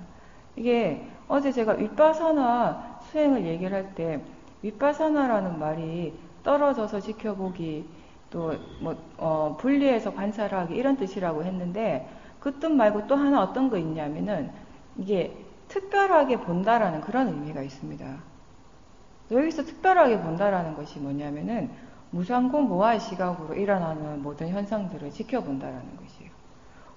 이게 어제 제가 윗바사나 수행을 얘기를 할 때 윗바사나라는 말이 떨어져서 지켜보기 또 뭐 분리해서 관찰하기 이런 뜻이라고 했는데 그 뜻 말고 또 하나 어떤 거 있냐면은 이게 특별하게 본다라는 그런 의미가 있습니다. 여기서 특별하게 본다라는 것이 뭐냐면은 무상공 무아의 시각으로 일어나는 모든 현상들을 지켜본다라는 것이에요.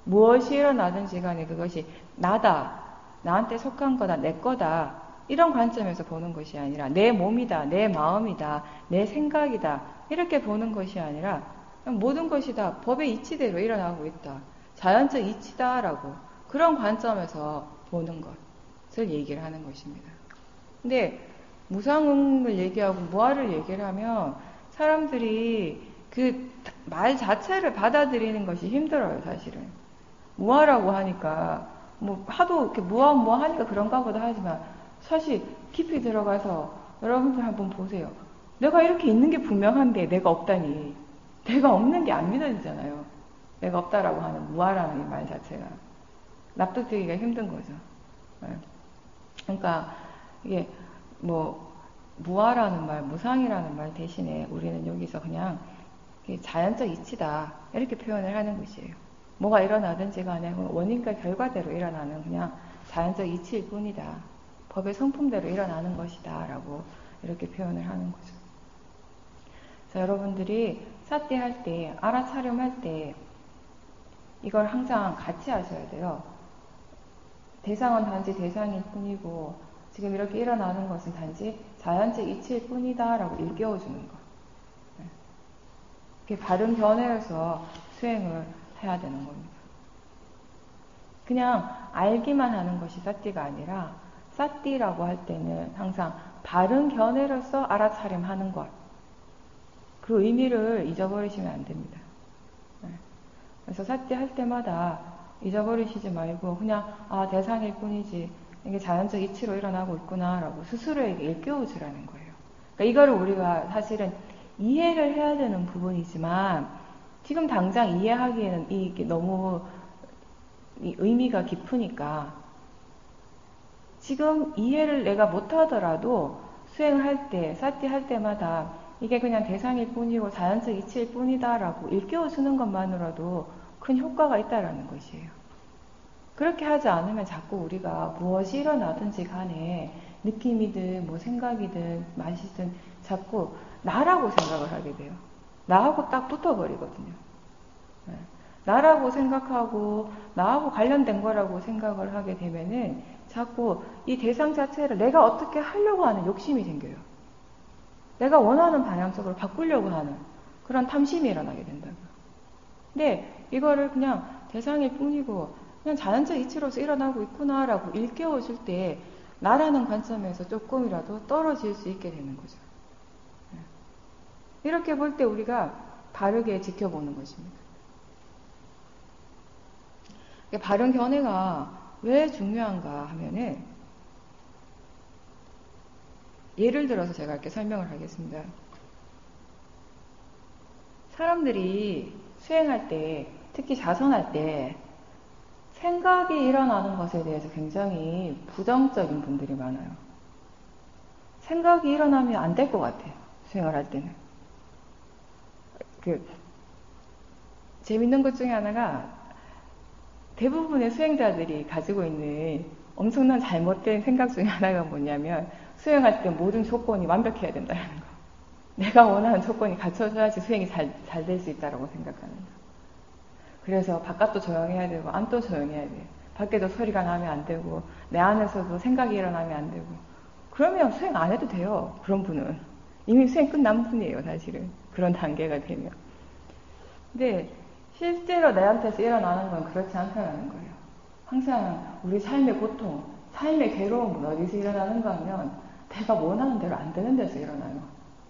무엇이 일어나든지 간에 그것이 나다, 나한테 속한 거다, 내 거다 이런 관점에서 보는 것이 아니라 내 몸이다, 내 마음이다, 내 생각이다 이렇게 보는 것이 아니라 모든 것이 다 법의 이치대로 일어나고 있다. 자연적 이치다라고 그런 관점에서 보는 것을 얘기를 하는 것입니다. 근데 무상을 얘기하고 무아를 얘기를 하면 사람들이 그 말 자체를 받아들이는 것이 힘들어요, 사실은. 무아라고 하니까, 뭐, 하도 이렇게 무아하니까 그런가 보다 하지만, 사실 깊이 들어가서 여러분들 한번 보세요. 내가 이렇게 있는 게 분명한데 내가 없다니. 내가 없는 게 안 믿어지잖아요. 내가 없다라고 하는 무아라는 이 말 자체가. 납득되기가 힘든 거죠. 그러니까, 이게, 뭐, 무아라는 말, 무상이라는 말 대신에 우리는 여기서 그냥 자연적 이치다 이렇게 표현을 하는 것이에요. 뭐가 일어나든지 간에 원인과 결과대로 일어나는 그냥 자연적 이치일 뿐이다. 법의 성품대로 일어나는 것이다 라고 이렇게 표현을 하는 거죠. 자, 여러분들이 사띠 할 때, 알아차림할 때 이걸 항상 같이 하셔야 돼요. 대상은 단지 대상일 뿐이고 지금 이렇게 일어나는 것은 단지 자연적 이치일 뿐이다 라고 일깨워주는 것. 이렇게 바른 견해에서 수행을 해야 되는 겁니다. 그냥 알기만 하는 것이 사띠가 아니라 사띠라고 할 때는 항상 바른 견해로서 알아차림하는 것. 그 의미를 잊어버리시면 안 됩니다. 그래서 사띠 할 때마다 잊어버리시지 말고 그냥 대상일 뿐이지 이게 자연적 이치로 일어나고 있구나라고 스스로에게 일깨워주라는 거예요. 그러니까 이거를 우리가 사실은 이해를 해야 되는 부분이지만 지금 당장 이해하기에는 이게 너무 의미가 깊으니까 지금 이해를 내가 못하더라도 수행을 할 때, 사띠 할 때마다 이게 그냥 대상일 뿐이고 자연적 이치일 뿐이다라고 일깨워주는 것만으로도 큰 효과가 있다라는 것이에요. 그렇게 하지 않으면 자꾸 우리가 무엇이 일어나든지 간에 느낌이든 뭐 생각이든 맛이든 자꾸 나라고 생각을 하게 돼요. 나하고 딱 붙어버리거든요. 예. 나라고 생각하고 나하고 관련된 거라고 생각을 하게 되면은 자꾸 이 대상 자체를 내가 어떻게 하려고 하는 욕심이 생겨요. 내가 원하는 방향성으로 바꾸려고 하는 그런 탐심이 일어나게 된다고요. 근데 이거를 그냥 대상일 뿐이고 그냥 자연적 이치로서 일어나고 있구나라고 일깨워줄 때 나라는 관점에서 조금이라도 떨어질 수 있게 되는 거죠. 이렇게 볼 때 우리가 바르게 지켜보는 것입니다. 바른 견해가 왜 중요한가 하면은 예를 들어서 제가 이렇게 설명을 하겠습니다. 사람들이 수행할 때, 특히 자선할 때 생각이 일어나는 것에 대해서 굉장히 부정적인 분들이 많아요. 생각이 일어나면 안 될 것 같아요. 수행을 할 때는. 재밌는 것 중에 하나가 대부분의 수행자들이 가지고 있는 엄청난 잘못된 생각 중에 하나가 뭐냐면 수행할 때 모든 조건이 완벽해야 된다는 거. 내가 원하는 조건이 갖춰져야지 수행이 잘 될 수 있다고 생각하는 거. 그래서 바깥도 조용해야 되고 안도 조용해야 돼요. 밖에도 소리가 나면 안 되고 내 안에서도 생각이 일어나면 안 되고 그러면 수행 안 해도 돼요. 그런 분은. 이미 수행 끝난 분이에요. 사실은. 그런 단계가 되면. 근데 실제로 내한테서 일어나는 건 그렇지 않다는 거예요. 항상 우리 삶의 고통, 삶의 괴로움은 어디서 일어나는가 하면 내가 원하는 대로 안 되는 데서 일어나요.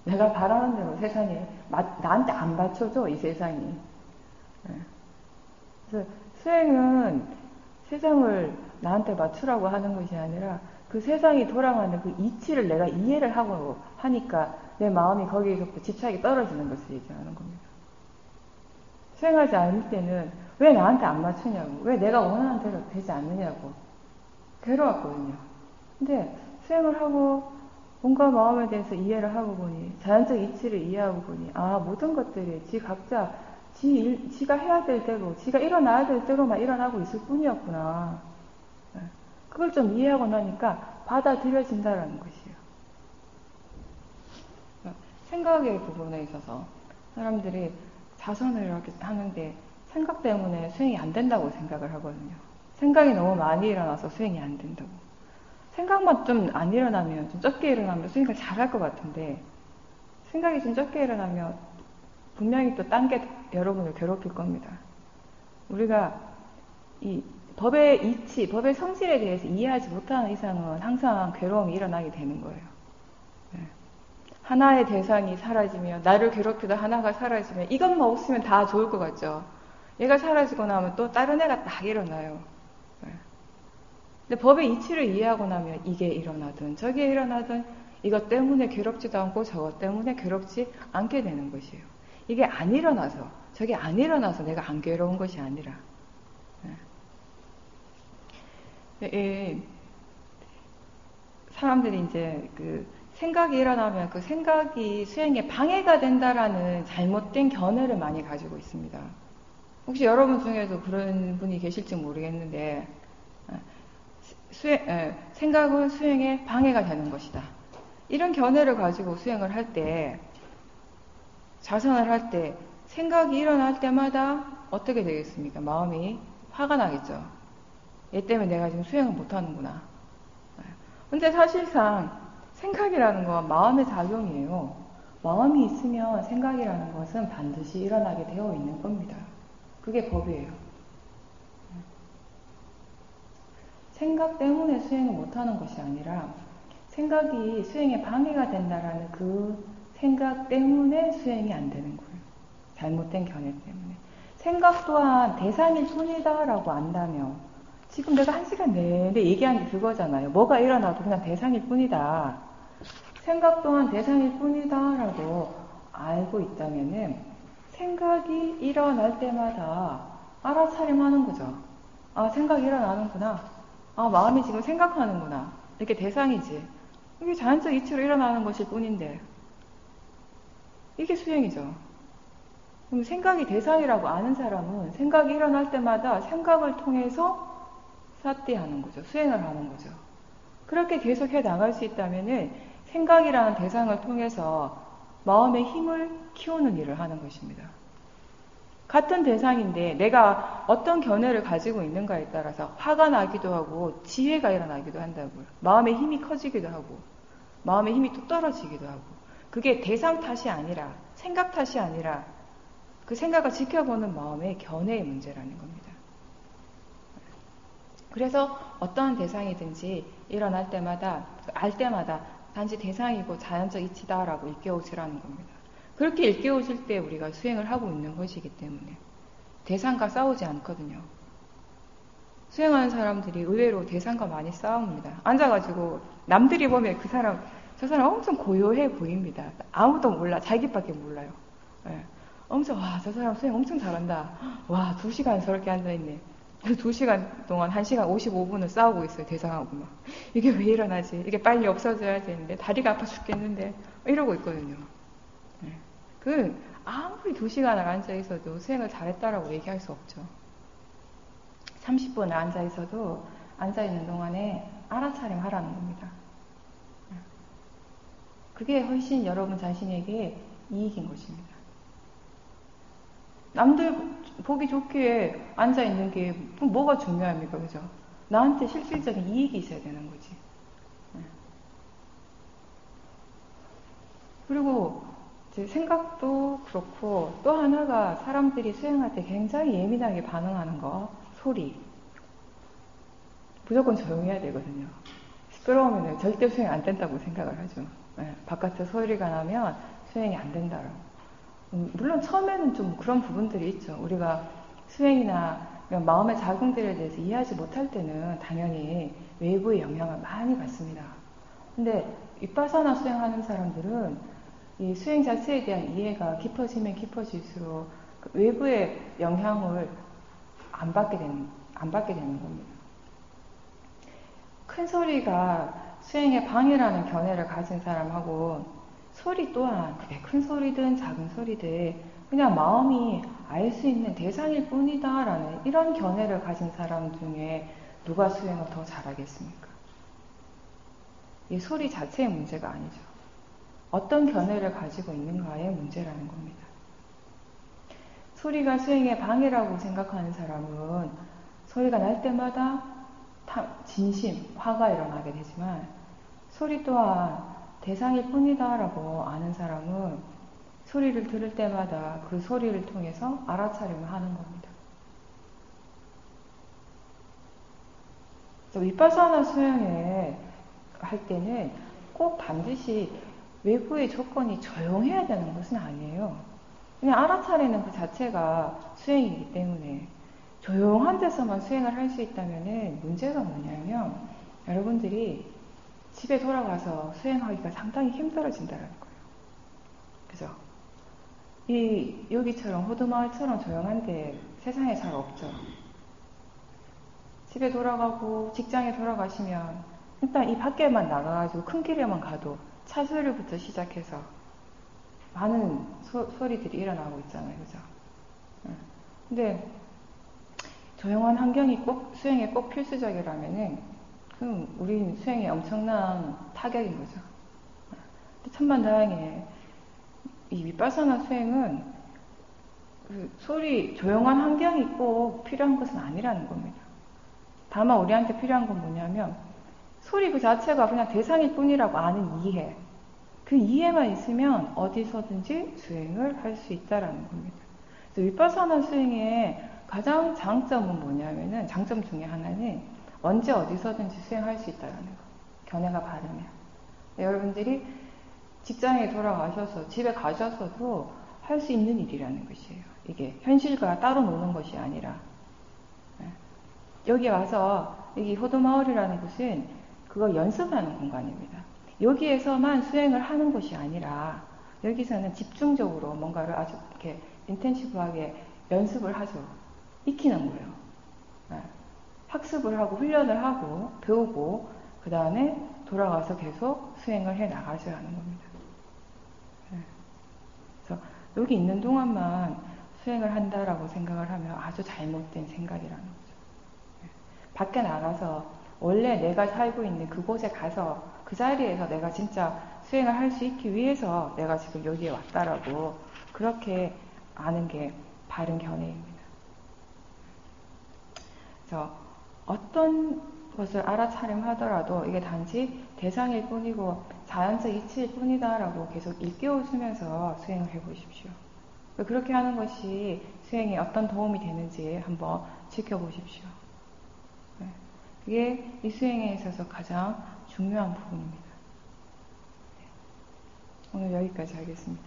내가 바라는 대로 세상이 나한테 안 받쳐줘, 이 세상이. 그래서 수행은 세상을 나한테 맞추라고 하는 것이 아니라 그 세상이 돌아가는 그 이치를 내가 이해를 하고 하니까 내 마음이 거기에서부터 집착이 떨어지는 것을 얘기하는 겁니다. 수행하지 않을 때는 왜 나한테 안 맞추냐고, 왜 내가 원하는 대로 되지 않느냐고 괴로웠거든요. 근데 수행을 하고 뭔가 마음에 대해서 이해를 하고 보니, 자연적 이치를 이해하고 보니, 모든 것들이 지 각자 지가 해야 될 대로, 지가 일어나야 될 대로만 일어나고 있을 뿐이었구나. 그걸 좀 이해하고 나니까 받아들여진다라는 것이에요. 생각의 부분에 있어서 사람들이 자선을 이렇게 하는데 생각 때문에 수행이 안 된다고 생각을 하거든요. 생각이 너무 많이 일어나서 수행이 안 된다고. 생각만 좀 안 일어나면, 좀 적게 일어나면 수행을 잘할 것 같은데 생각이 좀 적게 일어나면 분명히 또 딴 게 여러분을 괴롭힐 겁니다. 우리가 이 법의 이치, 법의 성질에 대해서 이해하지 못하는 이상은 항상 괴로움이 일어나게 되는 거예요. 하나의 대상이 사라지면, 나를 괴롭히던 하나가 사라지면 이것만 없으면 다 좋을 것 같죠. 얘가 사라지고 나면 또 다른 애가 딱 일어나요. 근데 법의 이치를 이해하고 나면 이게 일어나든 저게 일어나든 이것 때문에 괴롭지도 않고 저것 때문에 괴롭지 않게 되는 것이에요. 이게 안 일어나서, 저게 안 일어나서 내가 안 괴로운 것이 아니라. 사람들이 이제 생각이 일어나면 그 생각이 수행에 방해가 된다라는 잘못된 견해를 많이 가지고 있습니다. 혹시 여러분 중에도 그런 분이 계실지 모르겠는데, 생각은 수행에 방해가 되는 것이다. 이런 견해를 가지고 수행을 할 때, 자선을 할 때, 생각이 일어날 때마다 어떻게 되겠습니까? 마음이 화가 나겠죠. 얘 때문에 내가 지금 수행을 못하는구나. 근데 사실상 생각이라는 건 마음의 작용이에요. 마음이 있으면 생각이라는 것은 반드시 일어나게 되어 있는 겁니다. 그게 법이에요. 생각 때문에 수행을 못하는 것이 아니라 생각이 수행에 방해가 된다라는 그 생각 때문에 수행이 안 되는 거예요. 잘못된 견해 때문에. 생각 또한 대상일 뿐이다라고 안다면, 지금 내가 1시간 내내 얘기한 게 그거잖아요. 뭐가 일어나도 그냥 대상일 뿐이다. 생각 또한 대상일 뿐이다라고 알고 있다면은 생각이 일어날 때마다 알아차림하는 거죠. 생각이 일어나는구나. 마음이 지금 생각하는구나. 이렇게 대상이지. 이게 자연적 이치로 일어나는 것일 뿐인데 이게 수행이죠. 그럼 생각이 대상이라고 아는 사람은 생각이 일어날 때마다 생각을 통해서 사띠하는 거죠. 수행을 하는 거죠. 그렇게 계속 해 나갈 수 있다면은 생각이라는 대상을 통해서 마음의 힘을 키우는 일을 하는 것입니다. 같은 대상인데 내가 어떤 견해를 가지고 있는가에 따라서 화가 나기도 하고 지혜가 일어나기도 한다고요. 마음의 힘이 커지기도 하고 마음의 힘이 또 떨어지기도 하고 그게 대상 탓이 아니라 생각 탓이 아니라 그 생각을 지켜보는 마음의 견해의 문제라는 겁니다. 그래서 어떠한 대상이든지 일어날 때마다 알 때마다 단지 대상이고 자연적 이치다라고 일깨워지라는 겁니다. 그렇게 일깨워질 때 우리가 수행을 하고 있는 것이기 때문에 대상과 싸우지 않거든요. 수행하는 사람들이 의외로 대상과 많이 싸웁니다. 앉아가지고 남들이 보면 저 사람 엄청 고요해 보입니다. 아무도 몰라. 자기밖에 몰라요. 네. 엄청 저 사람 수행 엄청 잘한다. 2시간 저렇게 앉아있네. 2시간 동안 1시간 55분을 싸우고 있어요. 대상하고 막. 이게 왜 일어나지? 이게 빨리 없어져야 되는데 다리가 아파 죽겠는데 이러고 있거든요. 네. 아무리 2시간을 앉아있어도 수행을 잘했다라고 얘기할 수 없죠. 30분을 앉아있어도 앉아있는 동안에 알아차림 하라는 겁니다. 그게 훨씬 여러분 자신에게 이익인 것입니다. 남들 보기 좋게 앉아있는 게 뭐가 중요합니까? 그죠? 나한테 실질적인 이익이 있어야 되는 거지. 그리고 제 생각도 그렇고 또 하나가 사람들이 수행할 때 굉장히 예민하게 반응하는 거 소리. 무조건 조용해야 되거든요. 시끄러우면 절대 수행 안 된다고 생각을 하죠. 바깥에 소리가 나면 수행이 안 된다라고. 물론 처음에는 좀 그런 부분들이 있죠. 우리가 수행이나 마음의 작용들에 대해서 이해하지 못할 때는 당연히 외부의 영향을 많이 받습니다. 근데 윗바사나 수행하는 사람들은 이 수행 자체에 대한 이해가 깊어지면 깊어질수록 그 외부의 영향을 안 받게 되는 겁니다. 큰 소리가 수행에 방해라는 견해를 가진 사람하고 소리 또한 그게 큰 소리든 작은 소리든 그냥 마음이 알 수 있는 대상일 뿐이다 라는 이런 견해를 가진 사람 중에 누가 수행을 더 잘하겠습니까? 이 소리 자체의 문제가 아니죠. 어떤 견해를 가지고 있는가의 문제라는 겁니다. 소리가 수행의 방해라고 생각하는 사람은 소리가 날 때마다 진심, 화가 일어나게 되지만 소리 또한 대상일 뿐이다 라고 아는 사람은 소리를 들을 때마다 그 소리를 통해서 알아차림을 하는 겁니다. 윗바사나 수행을 할 때는 꼭 반드시 외부의 조건이 조용해야 되는 것은 아니에요. 그냥 알아차리는 그 자체가 수행이기 때문에 조용한 데서만 수행을 할 수 있다면 문제가 뭐냐면 여러분들이 집에 돌아가서 수행하기가 상당히 힘들어진다는 거예요. 그죠? 여기처럼 호두마을처럼 조용한데 세상에 잘 없죠. 집에 돌아가고 직장에 돌아가시면 일단 이 밖에만 나가가지고 큰 길에만 가도 차 소리부터 시작해서 많은 소리들이 일어나고 있잖아요. 그죠? 근데 조용한 환경이 꼭 수행에 꼭 필수적이라면은 그럼 우린 수행에 엄청난 타격인 거죠. 천만다행에 이 윗바사나 수행은 그 조용한 환경이 꼭 필요한 것은 아니라는 겁니다. 다만 우리한테 필요한 건 뭐냐면 소리 그 자체가 그냥 대상일 뿐이라고 아는 이해. 그 이해만 있으면 어디서든지 수행을 할 수 있다라는 겁니다. 그래서 윗바사나 수행의 가장 장점은 뭐냐면은 장점 중에 하나는 언제 어디서든지 수행할 수 있다는 거. 견해가 바르면. 여러분들이 직장에 돌아가셔서 집에 가셔서도 할 수 있는 일이라는 것이에요. 이게 현실과 따로 노는 것이 아니라 여기 와서 여기 호도마을이라는 곳은 그거 연습하는 공간입니다. 여기에서만 수행을 하는 것이 아니라 여기서는 집중적으로 뭔가를 아주 이렇게 인텐시브하게 연습을 하죠. 익히는 거예요. 학습을 하고 훈련을 하고 배우고 그 다음에 돌아가서 계속 수행을 해 나가셔야 하는 겁니다. 그래서 여기 있는 동안만 수행을 한다라고 생각을 하면 아주 잘못된 생각이라는 거죠. 밖에 나가서 원래 내가 살고 있는 그곳에 가서 그 자리에서 내가 진짜 수행을 할 수 있기 위해서 내가 지금 여기에 왔다라고 그렇게 아는 게 바른 견해입니다. 그래서 어떤 것을 알아차림하더라도 이게 단지 대상일 뿐이고 자연적 이치일 뿐이다라고 계속 일깨워주면서 수행을 해보십시오. 그렇게 하는 것이 수행에 어떤 도움이 되는지 한번 지켜보십시오. 그게 이 수행에 있어서 가장 중요한 부분입니다. 오늘 여기까지 하겠습니다.